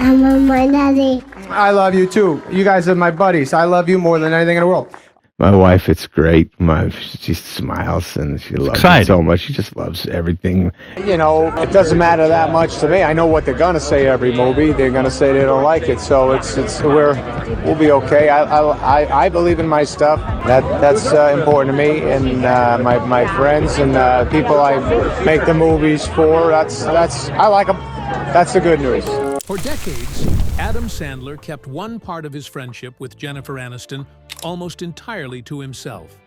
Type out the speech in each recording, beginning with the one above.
I love my daddy. I love you too. You guys are my buddies. I love you more than anything in the world. My wife, it's great. She smiles and she loves it so much. She just loves everything. You know, it doesn't matter that much to me. I know what they're gonna say every movie. They're gonna say they don't like it. So we'll be okay. I believe in my stuff. That's important to me and my friends and people I make the movies for. I like them. That's the good news. For decades, Adam Sandler kept one part of his friendship with Jennifer Aniston almost entirely to himself.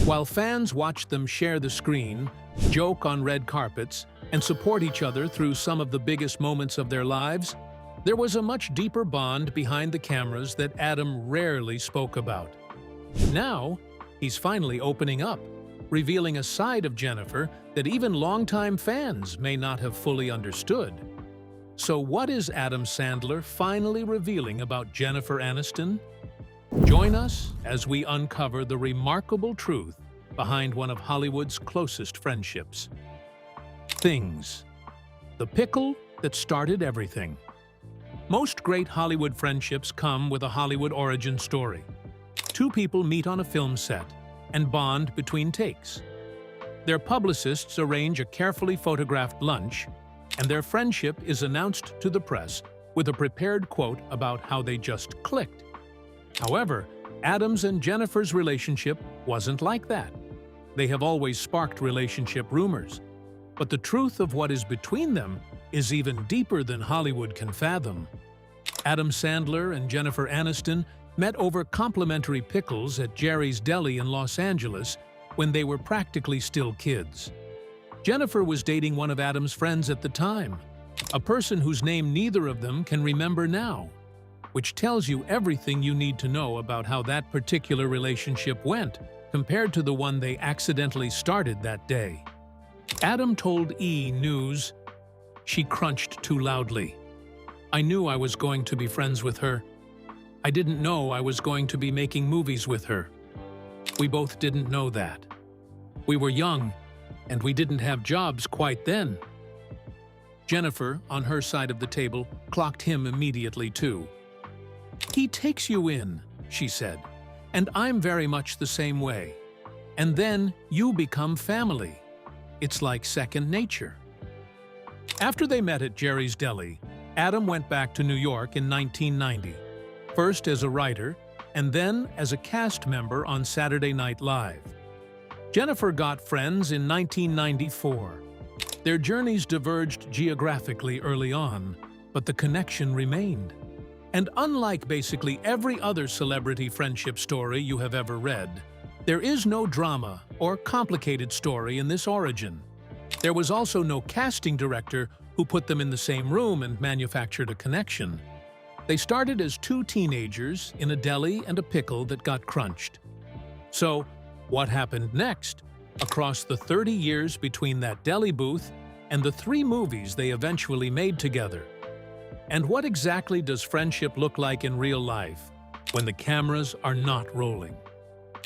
While fans watched them share the screen, joke on red carpets, and support each other through some of the biggest moments of their lives, there was a much deeper bond behind the cameras that Adam rarely spoke about. Now, he's finally opening up, revealing a side of Jennifer that even longtime fans may not have fully understood. So what is Adam Sandler finally revealing about Jennifer Aniston? Join us as we uncover the remarkable truth behind one of Hollywood's closest friendships. Things. The pickle that started everything. Most great Hollywood friendships come with a Hollywood origin story. Two people meet on a film set and bond between takes. Their publicists arrange a carefully photographed lunch, and their friendship is announced to the press with a prepared quote about how they just clicked. However, Adam's and Jennifer's relationship wasn't like that. They have always sparked relationship rumors, but the truth of what is between them is even deeper than Hollywood can fathom. Adam Sandler and Jennifer Aniston met over complimentary pickles at Jerry's Deli in Los Angeles when they were practically still kids. Jennifer was dating one of Adam's friends at the time, a person whose name neither of them can remember now, which tells you everything you need to know about how that particular relationship went compared to the one they accidentally started that day. Adam told E! News, "She crunched too loudly. I knew I was going to be friends with her. I didn't know I was going to be making movies with her. We both didn't know that. We were young, and we didn't have jobs quite then." Jennifer, on her side of the table, clocked him immediately too. "He takes you in," she said, "and I'm very much the same way. And then you become family. It's like second nature." After they met at Jerry's Deli, Adam went back to New York in 1990, first as a writer and then as a cast member on Saturday Night Live. Jennifer got Friends in 1994. Their journeys diverged geographically early on, but the connection remained. And unlike basically every other celebrity friendship story you have ever read, there is no drama or complicated story in this origin. There was also no casting director who put them in the same room and manufactured a connection. They started as two teenagers in a deli and a pickle that got crunched. So, what happened next, across the 30 years between that deli booth and the 3 movies they eventually made together? And what exactly does friendship look like in real life when the cameras are not rolling?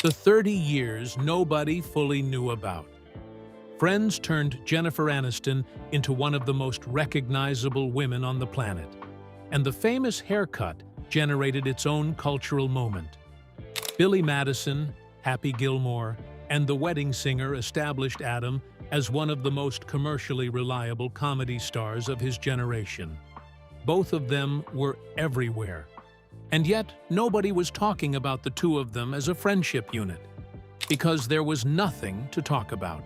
The 30 years nobody fully knew about. Friends turned Jennifer Aniston into one of the most recognizable women on the planet, and the famous haircut generated its own cultural moment. Billy Madison, Happy Gilmore, and The Wedding Singer established Adam as one of the most commercially reliable comedy stars of his generation. Both of them were everywhere. And yet, nobody was talking about the two of them as a friendship unit, because there was nothing to talk about.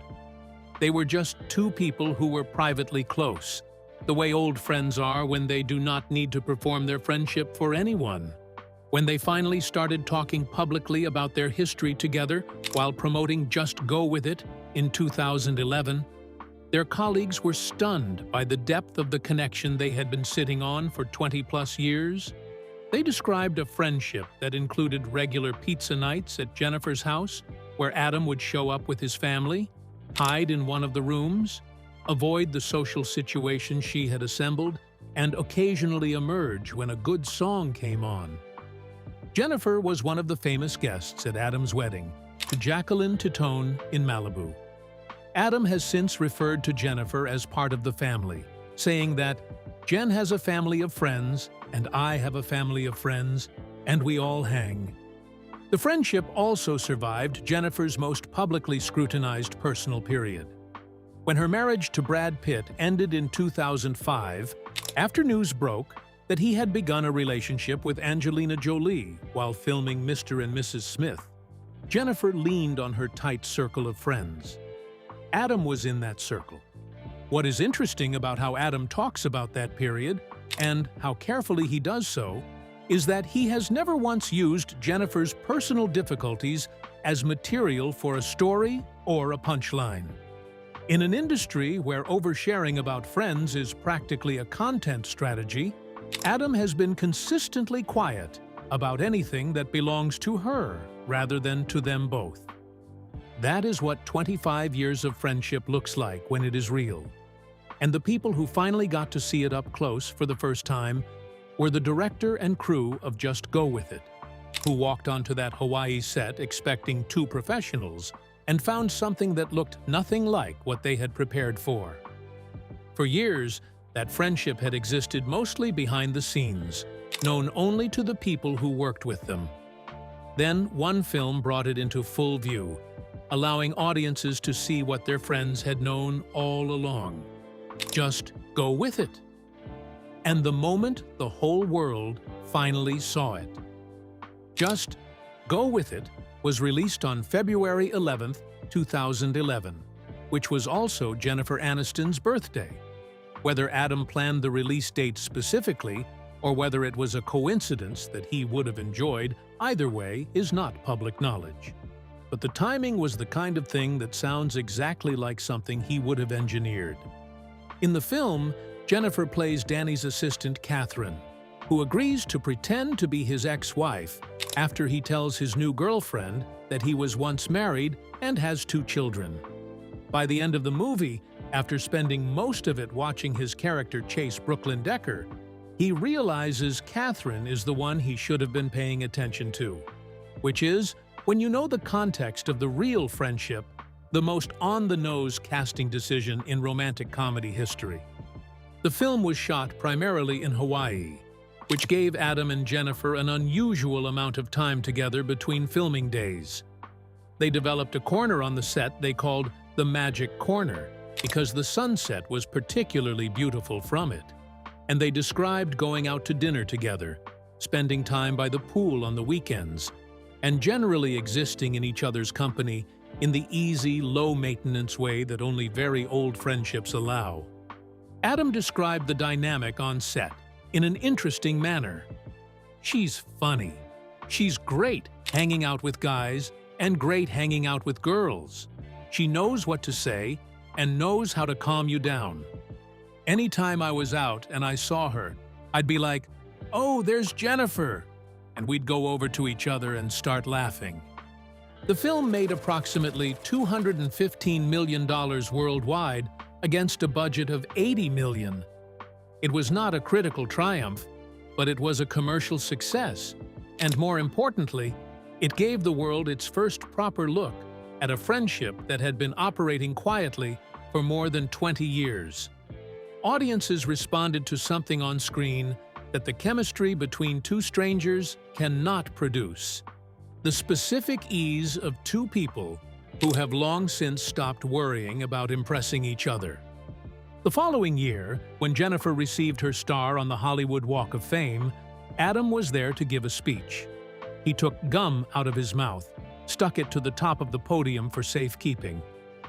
They were just two people who were privately close, the way old friends are when they do not need to perform their friendship for anyone. When they finally started talking publicly about their history together while promoting Just Go With It in 2011, their colleagues were stunned by the depth of the connection they had been sitting on for 20-plus years. They described a friendship that included regular pizza nights at Jennifer's house, where Adam would show up with his family, hide in one of the rooms, avoid the social situation she had assembled, and occasionally emerge when a good song came on. Jennifer was one of the famous guests at Adam's wedding, to Jacqueline Titone in Malibu. Adam has since referred to Jennifer as part of the family, saying that, Jen has a family of friends, and I have a family of friends, and we all hang. The friendship also survived Jennifer's most publicly scrutinized personal period. When her marriage to Brad Pitt ended in 2005, after news broke that he had begun a relationship with Angelina Jolie while filming Mr. and Mrs. Smith, Jennifer leaned on her tight circle of friends. Adam was in that circle. What is interesting about how Adam talks about that period, and how carefully he does so, is that he has never once used Jennifer's personal difficulties as material for a story or a punchline. In an industry where oversharing about friends is practically a content strategy, Adam has been consistently quiet about anything that belongs to her rather than to them both. That is what 25 years of friendship looks like when it is real. And the people who finally got to see it up close for the first time were the director and crew of Just Go With It, who walked onto that Hawaii set expecting two professionals and found something that looked nothing like what they had prepared for. For years, that friendship had existed mostly behind the scenes, known only to the people who worked with them. Then one film brought it into full view, allowing audiences to see what their friends had known all along. Just go with it. And the moment the whole world finally saw it. Just Go With It was released on February 11, 2011, which was also Jennifer Aniston's birthday. Whether Adam planned the release date specifically, or whether it was a coincidence that he would have enjoyed, either way is not public knowledge. But the timing was the kind of thing that sounds exactly like something he would have engineered. In the film, Jennifer plays Danny's assistant, Catherine, who agrees to pretend to be his ex-wife after he tells his new girlfriend that he was once married and has 2 children. By the end of the movie, after spending most of it watching his character chase Brooklyn Decker, he realizes Catherine is the one he should have been paying attention to, which is, when you know the context of the real friendship, the most on-the-nose casting decision in romantic comedy history. The film was shot primarily in Hawaii, which gave Adam and Jennifer an unusual amount of time together between filming days. They developed a corner on the set they called the Magic Corner because the sunset was particularly beautiful from it, and they described going out to dinner together, spending time by the pool on the weekends, and generally existing in each other's company in the easy, low-maintenance way that only very old friendships allow. Adam described the dynamic on set in an interesting manner. She's funny. She's great hanging out with guys and great hanging out with girls. She knows what to say and knows how to calm you down. Anytime I was out and I saw her, I'd be like, "Oh, there's Jennifer," and we'd go over to each other and start laughing. The film made approximately $215 million worldwide against a budget of $80 million. It was not a critical triumph, but it was a commercial success, and more importantly, it gave the world its first proper look at a friendship that had been operating quietly for more than 20 years. Audiences responded to something on screen that the chemistry between 2 strangers cannot produce. The specific ease of 2 people who have long since stopped worrying about impressing each other. The following year, when Jennifer received her star on the Hollywood Walk of Fame, Adam was there to give a speech. He took gum out of his mouth, stuck it to the top of the podium for safekeeping,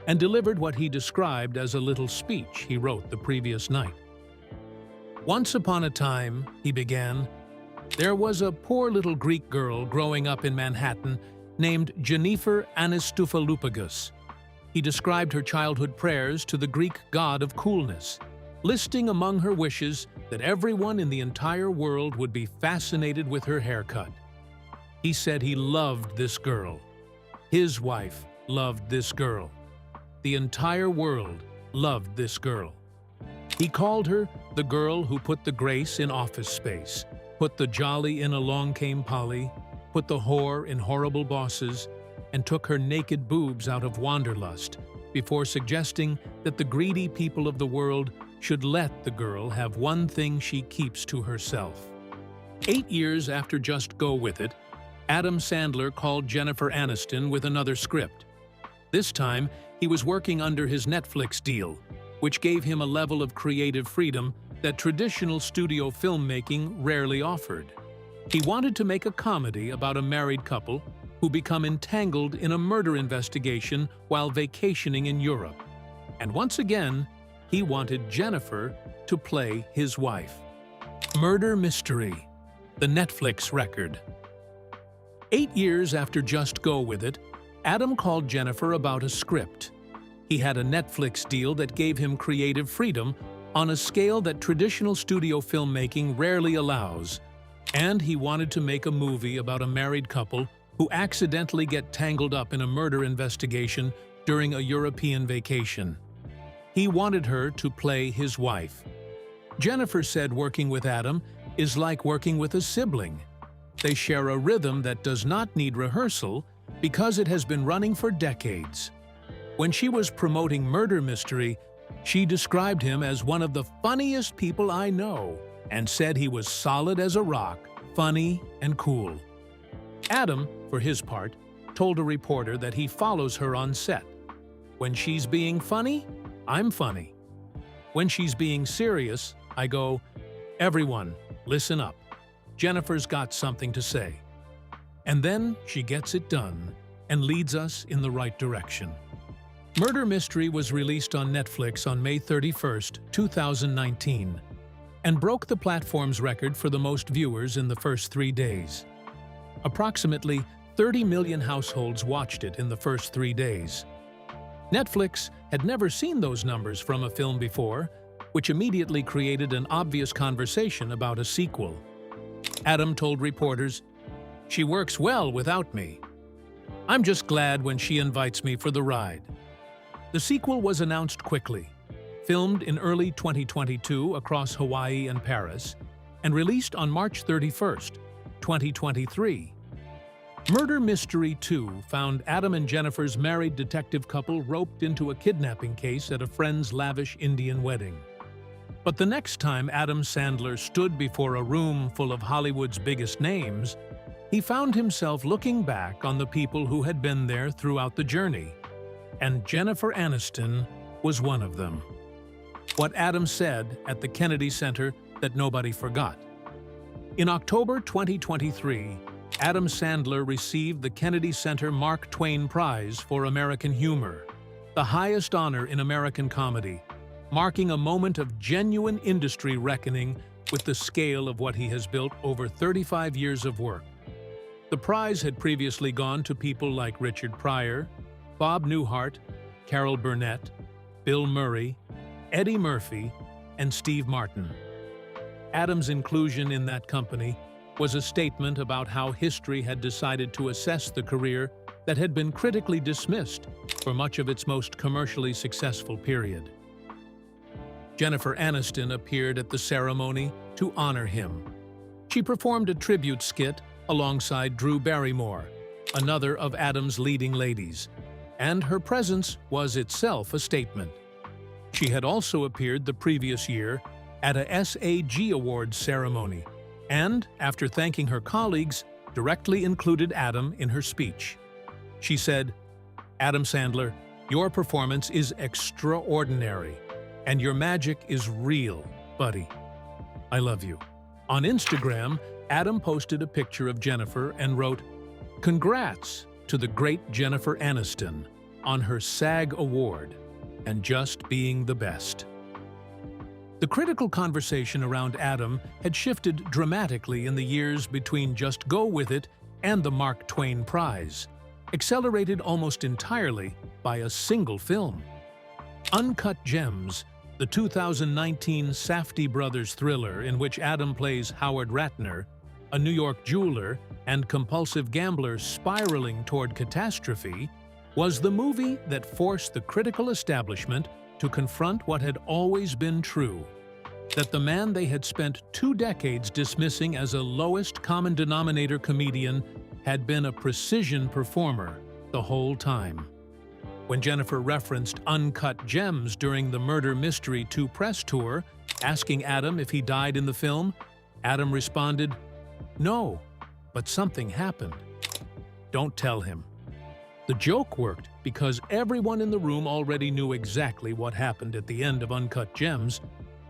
and delivered what he described as a little speech he wrote the previous night. "Once upon a time," he began, "there was a poor little Greek girl growing up in Manhattan named Jennifer Aniston. He described her childhood prayers to the Greek god of coolness, listing among her wishes that everyone in the entire world would be fascinated with her haircut. He said he loved this girl. His wife loved this girl. The entire world loved this girl. He called her the girl who put the grace in Office Space, put the jolly in Along Came Polly, put the whore in Horrible Bosses, and took her naked boobs out of Wanderlust, before suggesting that the greedy people of the world should let the girl have one thing she keeps to herself. 8 years after Just Go With It, Adam Sandler called Jennifer Aniston with another script. This time, he was working under his Netflix deal, which gave him a level of creative freedom that traditional studio filmmaking rarely offered. He wanted to make a comedy about a married couple who become entangled in a murder investigation while vacationing in Europe. And once again, he wanted Jennifer to play his wife. Murder Mystery, the Netflix record. 8 years after Just Go With It, Adam called Jennifer about a script. He had a Netflix deal that gave him creative freedom on a scale that traditional studio filmmaking rarely allows, and he wanted to make a movie about a married couple who accidentally get tangled up in a murder investigation during a European vacation. He wanted her to play his wife. Jennifer said working with Adam is like working with a sibling. They share a rhythm that does not need rehearsal because it has been running for decades. When she was promoting Murder Mystery, she described him as one of the funniest people I know and said he was solid as a rock, funny and cool. Adam, for his part, told a reporter that he follows her on set. When she's being funny, I'm funny. When she's being serious, I go, "Everyone, listen up. Jennifer's got something to say." And then she gets it done and leads us in the right direction. Murder Mystery was released on Netflix on May 31, 2019, and broke the platform's record for the most viewers in the first 3 days. Approximately 30 million households watched it in the first 3 days. Netflix had never seen those numbers from a film before, which immediately created an obvious conversation about a sequel. Adam told reporters, "She works well without me. I'm just glad when she invites me for the ride." The sequel was announced quickly, filmed in early 2022 across Hawaii and Paris, and released on March 31, 2023. Murder Mystery 2 found Adam and Jennifer's married detective couple roped into a kidnapping case at a friend's lavish Indian wedding. But the next time Adam Sandler stood before a room full of Hollywood's biggest names, he found himself looking back on the people who had been there throughout the journey. And Jennifer Aniston was one of them. What Adam said at the Kennedy Center that nobody forgot. In October 2023, Adam Sandler received the Kennedy Center Mark Twain Prize for American Humor, the highest honor in American comedy, marking a moment of genuine industry reckoning with the scale of what he has built over 35 years of work. The prize had previously gone to people like Richard Pryor, Bob Newhart, Carol Burnett, Bill Murray, Eddie Murphy, and Steve Martin. Adam's inclusion in that company was a statement about how history had decided to assess the career that had been critically dismissed for much of its most commercially successful period. Jennifer Aniston appeared at the ceremony to honor him. She performed a tribute skit alongside Drew Barrymore, another of Adam's leading ladies, and her presence was itself a statement. She had also appeared the previous year at a SAG Awards ceremony, and, after thanking her colleagues, directly included Adam in her speech. She said, "Adam Sandler, your performance is extraordinary, and your magic is real, buddy. I love you." On Instagram, Adam posted a picture of Jennifer and wrote, "Congrats to the great Jennifer Aniston on her SAG award and just being the best." The critical conversation around Adam had shifted dramatically in the years between Just Go With It and the Mark Twain Prize, accelerated almost entirely by a single film. Uncut Gems, the 2019 Safdie brothers thriller in which Adam plays Howard Ratner, a New York jeweler and compulsive gambler spiraling toward catastrophe, was the movie that forced the critical establishment to confront what had always been true, that the man they had spent 2 decades dismissing as a lowest common denominator comedian had been a precision performer the whole time. When Jennifer referenced Uncut Gems during the Murder Mystery 2 press tour, asking Adam if he died in the film, Adam responded, "No, but something happened. Don't tell him." The joke worked because everyone in the room already knew exactly what happened at the end of Uncut Gems,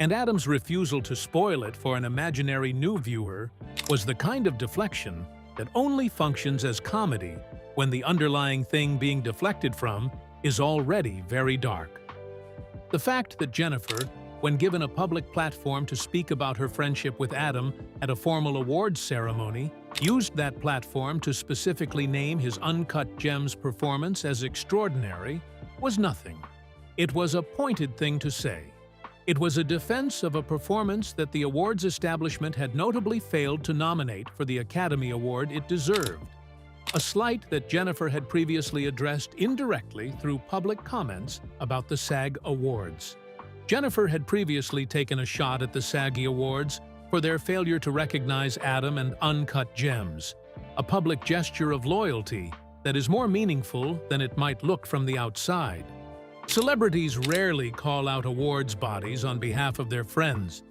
and Adam's refusal to spoil it for an imaginary new viewer was the kind of deflection that only functions as comedy when the underlying thing being deflected from is already very dark. The fact that Jennifer, when given a public platform to speak about her friendship with Adam at a formal awards ceremony, used that platform to specifically name his Uncut Gems performance as extraordinary, was nothing. It was a pointed thing to say. It was a defense of a performance that the awards establishment had notably failed to nominate for the Academy Award it deserved, a slight that Jennifer had previously addressed indirectly through public comments about the SAG Awards. Jennifer had previously taken a shot at the SAG Awards for their failure to recognize Adam and Uncut Gems, a public gesture of loyalty that is more meaningful than it might look from the outside. Celebrities rarely call out awards bodies on behalf of their friends.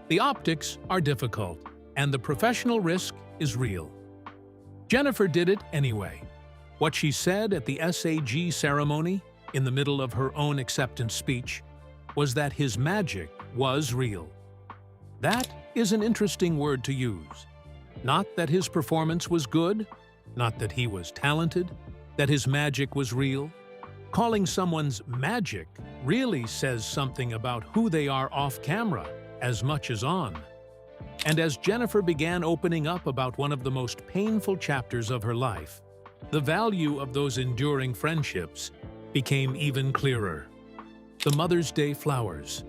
The optics are difficult, and the professional risk is real. Jennifer did it anyway. What she said at the SAG ceremony, in the middle of her own acceptance speech, was that his magic was real. That is an interesting word to use. Not that his performance was good, not that he was talented, that his magic was real. Calling someone's magic really says something about who they are off camera as much as on. And as Jennifer began opening up about one of the most painful chapters of her life, the value of those enduring friendships became even clearer. The Mother's Day Flowers.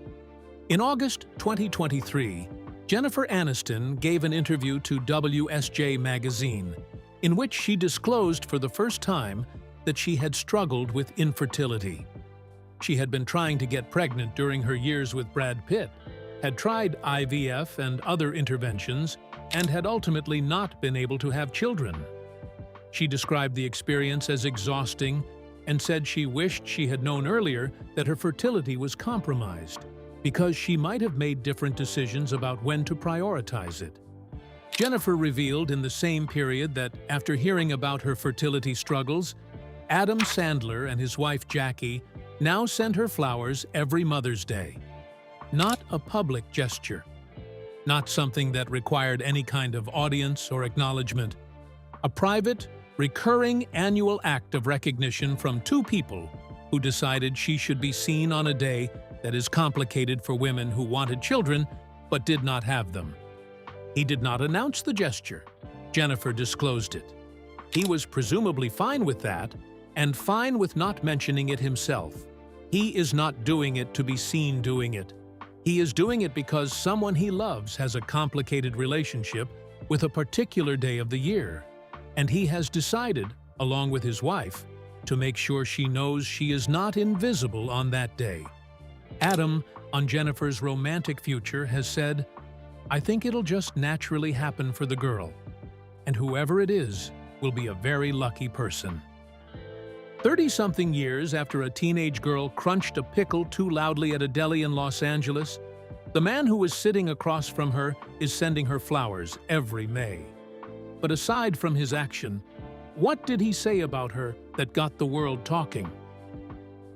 In August 2023, Jennifer Aniston gave an interview to WSJ magazine, in which she disclosed for the first time that she had struggled with infertility. She had been trying to get pregnant during her years with Brad Pitt, had tried IVF and other interventions, and had ultimately not been able to have children. She described the experience as exhausting and said she wished she had known earlier that her fertility was compromised, because she might have made different decisions about when to prioritize it. Jennifer revealed in the same period that, after hearing about her fertility struggles, Adam Sandler and his wife Jackie now send her flowers every Mother's Day. Not a public gesture. Not something that required any kind of audience or acknowledgement. A private, recurring annual act of recognition from two people who decided she should be seen on a day that is complicated for women who wanted children but did not have them. He did not announce the gesture. Jennifer disclosed it. He was presumably fine with that, and fine with not mentioning it himself. He is not doing it to be seen doing it. He is doing it because someone he loves has a complicated relationship with a particular day of the year, and he has decided, along with his wife, to make sure she knows she is not invisible on that day. Adam, on Jennifer's romantic future, has said, "I think it'll just naturally happen for the girl, and whoever it is will be a very lucky person." 30-something years after a teenage girl crunched a pickle too loudly at a deli in Los Angeles, the man who was sitting across from her is sending her flowers every May. But aside from his action, what did he say about her that got the world talking?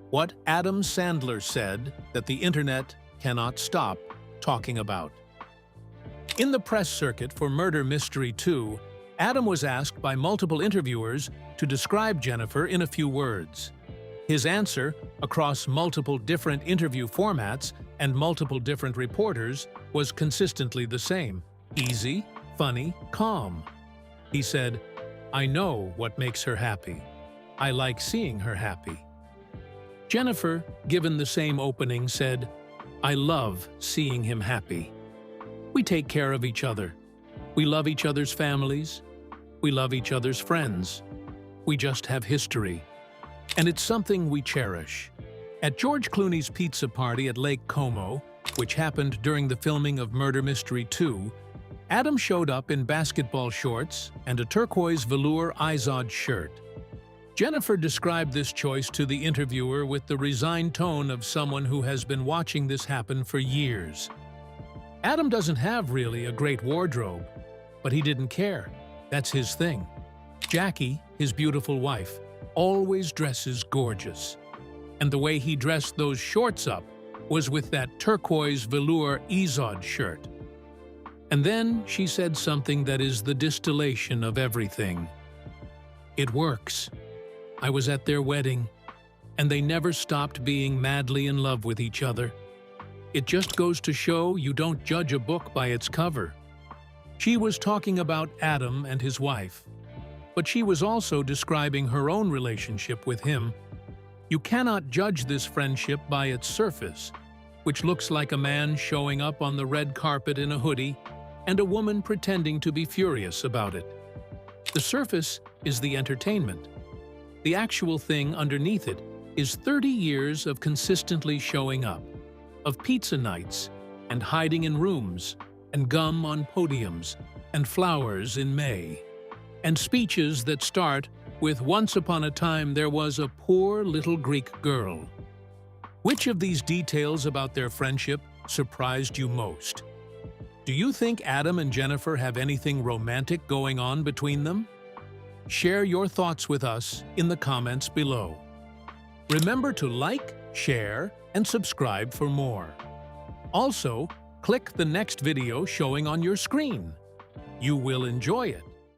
What Adam Sandler said that the internet cannot stop talking about. In the press circuit for Murder Mystery 2, Adam was asked by multiple interviewers to describe Jennifer in a few words. His answer, across multiple different interview formats and multiple different reporters, was consistently the same: easy, funny, calm. He said, "I know what makes her happy. I like seeing her happy." Jennifer, given the same opening, said, "I love seeing him happy. We take care of each other. We love each other's families. We love each other's friends. We just have history. And it's something we cherish." At George Clooney's pizza party at Lake Como, which happened during the filming of Murder Mystery 2, Adam showed up in basketball shorts and a turquoise velour Izod shirt. Jennifer described this choice to the interviewer with the resigned tone of someone who has been watching this happen for years. Adam doesn't have really a great wardrobe, but he didn't care. That's his thing. Jackie, his beautiful wife, always dresses gorgeous. And the way he dressed those shorts up was with that turquoise velour Izod shirt. And then she said something that is the distillation of everything. It works. I was at their wedding, and they never stopped being madly in love with each other. It just goes to show you don't judge a book by its cover. She was talking about Adam and his wife, but she was also describing her own relationship with him. You cannot judge this friendship by its surface, which looks like a man showing up on the red carpet in a hoodie and a woman pretending to be furious about it. The surface is the entertainment. The actual thing underneath it is 30 years of consistently showing up, of pizza nights, and hiding in rooms, and gum on podiums, and flowers in May, and speeches that start with "Once upon a time there was a poor little Greek girl." Which of these details about their friendship surprised you most? Do you think Adam and Jennifer have anything romantic going on between them? Share your thoughts with us in the comments below. Remember to like, share, and subscribe for more. Also, click the next video showing on your screen. You will enjoy it.